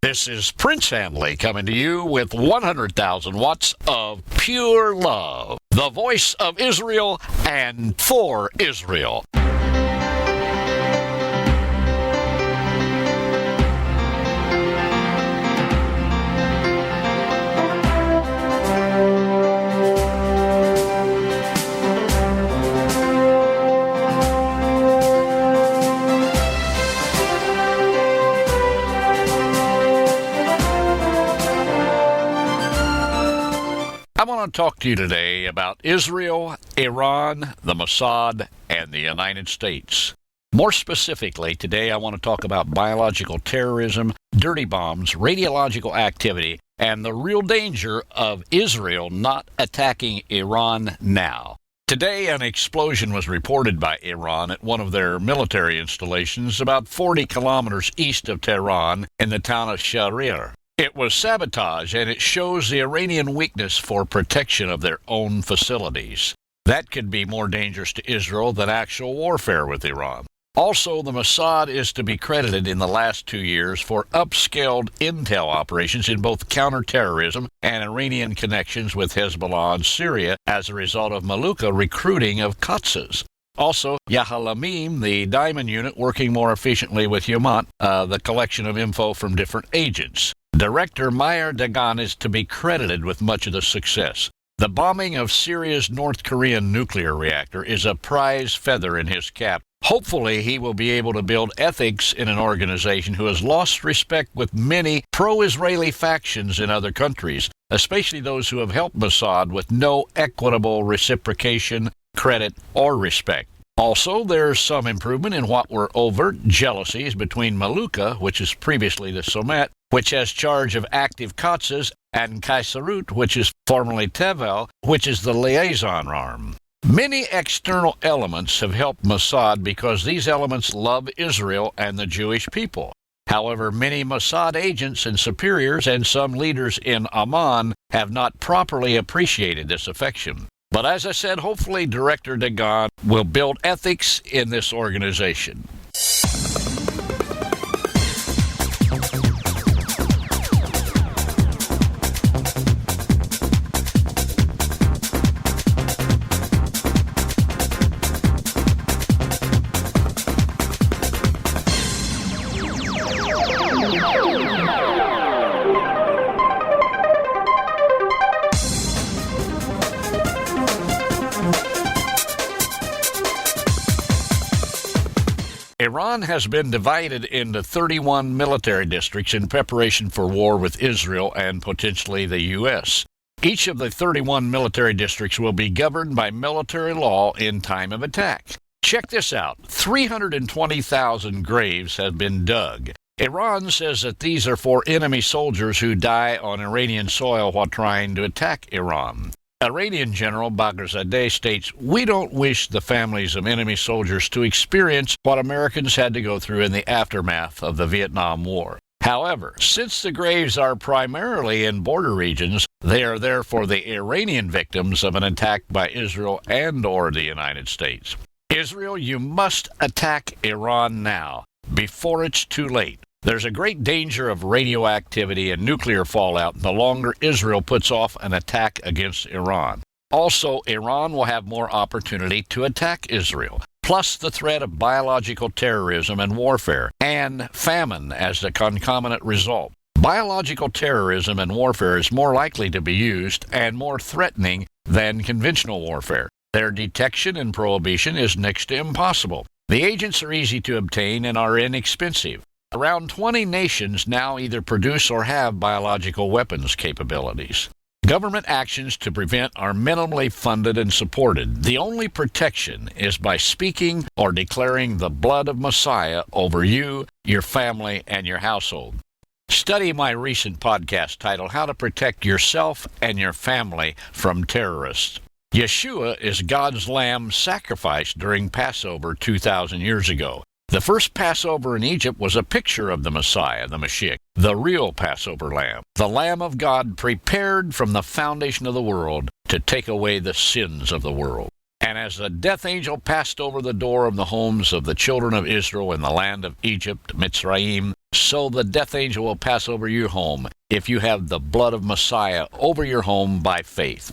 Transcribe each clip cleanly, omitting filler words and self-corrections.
This is Prince Hanley coming to you with 100,000 watts of pure love. The voice of Israel and for Israel. I want to talk to you today about Israel, Iran, the Mossad, and the United States. More specifically, today I want to talk about biological terrorism, dirty bombs, radiological activity, and the real danger of Israel not attacking Iran now. Today, an explosion was reported by Iran at one of their military installations about 40 kilometers east of Tehran in the town of Shariar. It was sabotage, and it shows the Iranian weakness for protection of their own facilities. That could be more dangerous to Israel than actual warfare with Iran. Also, the Mossad is to be credited in the last 2 years for upscaled intel operations in both counterterrorism and Iranian connections with Hezbollah in Syria as a result of Maluka recruiting of Qatsas. Also, Yahalamim, the diamond unit, working more efficiently with Yamat, the collection of info from different agents. Director Meir Dagan is to be credited with much of the success. The bombing of Syria's North Korean nuclear reactor is a prize feather in his cap. Hopefully, he will be able to build ethics in an organization who has lost respect with many pro-Israeli factions in other countries, especially those who have helped Mossad with no equitable reciprocation, credit, or respect. Also, there's some improvement in what were overt jealousies between Maluka, which is previously the Somet, which has charge of active Qatsas, and Kaisarut, which is formerly Tevel, which is the liaison arm. Many external elements have helped Mossad because these elements love Israel and the Jewish people. However, many Mossad agents and superiors and some leaders in Amman have not properly appreciated this affection. But as I said, hopefully Director Dagan will build ethics in this organization. Iran has been divided into 31 military districts in preparation for war with Israel and potentially the U.S. Each of the 31 military districts will be governed by military law in time of attack. Check this out. 320,000 graves have been dug. Iran says that these are for enemy soldiers who die on Iranian soil while trying to attack Iran. Iranian General Bagherzadeh states, "We don't wish the families of enemy soldiers to experience what Americans had to go through in the aftermath of the Vietnam War." However, since the graves are primarily in border regions, they are there for the Iranian victims of an attack by Israel and/or the United States. Israel, you must attack Iran now, before it's too late. There's a great danger of radioactivity and nuclear fallout the longer Israel puts off an attack against Iran. Also, Iran will have more opportunity to attack Israel, plus the threat of biological terrorism and warfare, and famine as the concomitant result. Biological terrorism and warfare is more likely to be used and more threatening than conventional warfare. Their detection and prohibition is next to impossible. The agents are easy to obtain and are inexpensive. Around 20 nations now either produce or have biological weapons capabilities. Government actions to prevent are minimally funded and supported. The only protection is by speaking or declaring the blood of Messiah over you, your family, and your household. Study my recent podcast titled How to Protect Yourself and Your Family from Terrorists. Yeshua is God's lamb sacrificed during Passover 2,000 years ago. The first Passover in Egypt was a picture of the Messiah, the Mashiach, the real Passover lamb, the Lamb of God prepared from the foundation of the world to take away the sins of the world. And as the death angel passed over the door of the homes of the children of Israel in the land of Egypt, Mitzrayim, so the death angel will pass over your home if you have the blood of Messiah over your home by faith.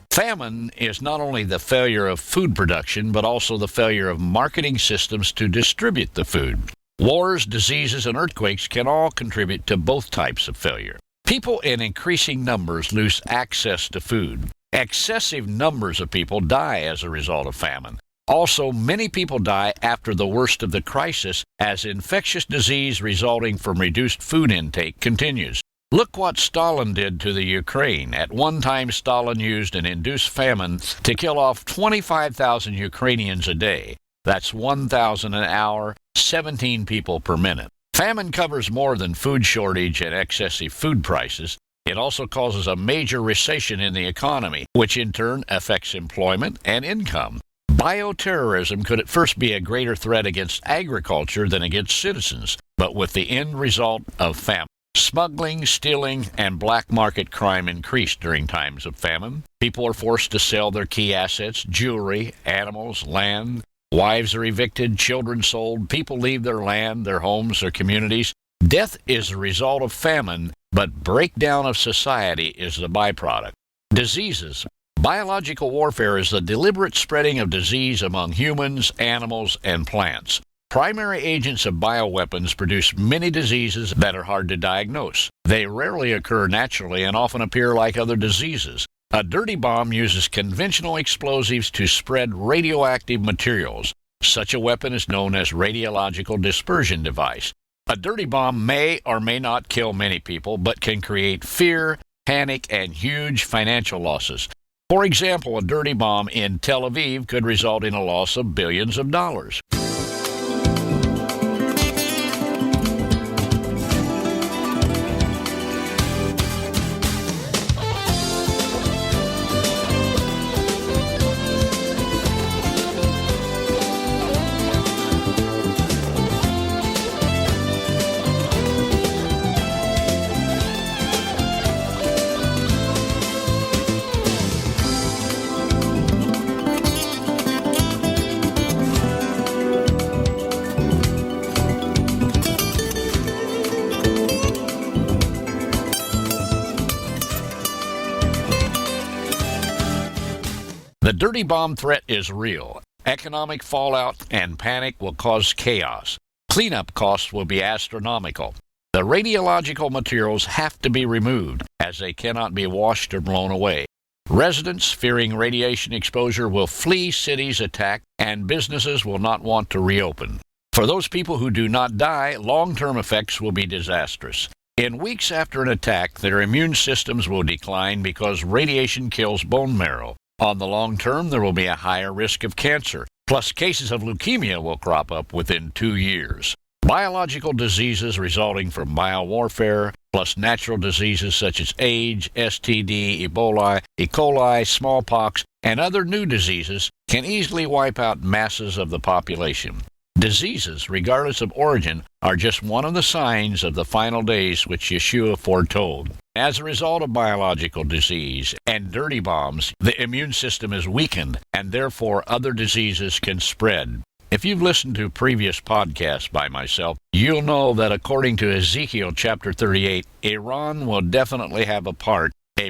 Famine is not only the failure of food production, but also the failure of marketing systems to distribute the food. Wars, diseases, and earthquakes can all contribute to both types of failure. People in increasing numbers lose access to food. Excessive numbers of people die as a result of famine. Also, many people die after the worst of the crisis as infectious disease resulting from reduced food intake continues. Look what Stalin did to the Ukraine. At one time, Stalin used an induced famine to kill off 25,000 Ukrainians a day. That's 1,000 an hour, 17 people per minute. Famine covers more than food shortage and excessive food prices. It also causes a major recession in the economy, which in turn affects employment and income. Bioterrorism could at first be a greater threat against agriculture than against citizens, but with the end result of famine. Smuggling, stealing, and black market crime increased during times of famine. People are forced to sell their key assets, jewelry, animals, land. Wives are evicted, children sold, people leave their land, their homes, their communities. Death is a result of famine, but breakdown of society is the byproduct. Diseases. Biological warfare is the deliberate spreading of disease among humans, animals, and plants. Primary agents of bioweapons produce many diseases that are hard to diagnose. They rarely occur naturally and often appear like other diseases. A dirty bomb uses conventional explosives to spread radioactive materials. Such a weapon is known as radiological dispersion device. A dirty bomb may or may not kill many people, but can create fear, panic, and huge financial losses. For example, a dirty bomb in Tel Aviv could result in a loss of billions of dollars. The dirty bomb threat is real. Economic fallout and panic will cause chaos. Cleanup costs will be astronomical. The radiological materials have to be removed, as they cannot be washed or blown away. Residents, fearing radiation exposure, will flee cities attacked, and businesses will not want to reopen. For those people who do not die, long-term effects will be disastrous. In weeks after an attack, their immune systems will decline because radiation kills bone marrow. On the long term, there will be a higher risk of cancer, plus cases of leukemia will crop up within 2 years. Biological diseases resulting from biowarfare, plus natural diseases such as AIDS, STD, Ebola, E. coli, smallpox, and other new diseases can easily wipe out masses of the population. Diseases, regardless of origin, are just one of the signs of the final days which Yeshua foretold. As a result of biological disease and dirty bombs, the immune system is weakened, and therefore other diseases can spread. If you've listened to previous podcasts by myself, you'll know that according to Ezekiel chapter 38, Iran will definitely have a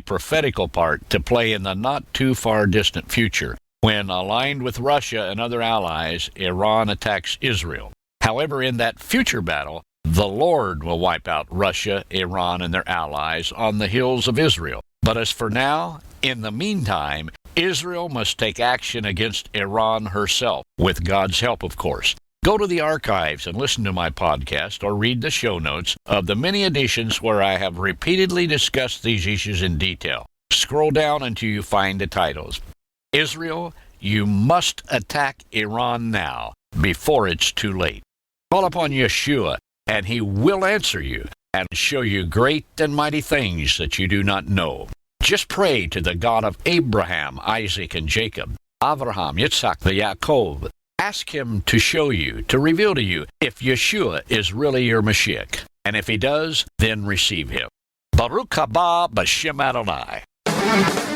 prophetical part, to play in the not too far distant future. When aligned with Russia and other allies, Iran attacks Israel. However, in that future battle, the Lord will wipe out Russia, Iran, and their allies on the hills of Israel. But as for now, in the meantime, Israel must take action against Iran herself, with God's help, of course. Go to the archives and listen to my podcast or read the show notes of the many editions where I have repeatedly discussed these issues in detail. Scroll down until you find the titles: Israel, You must attack Iran now, before it's too late. Call upon Yeshua, and he will answer you and show you great and mighty things that you do not know. Just pray to the God of Abraham, Isaac, and Jacob, Avraham, Yitzhak, and Yaakov. Ask him to show you, to reveal to you, if Yeshua is really your Mashiach. And if he does, then receive him. Baruch haba b'shem Adonai.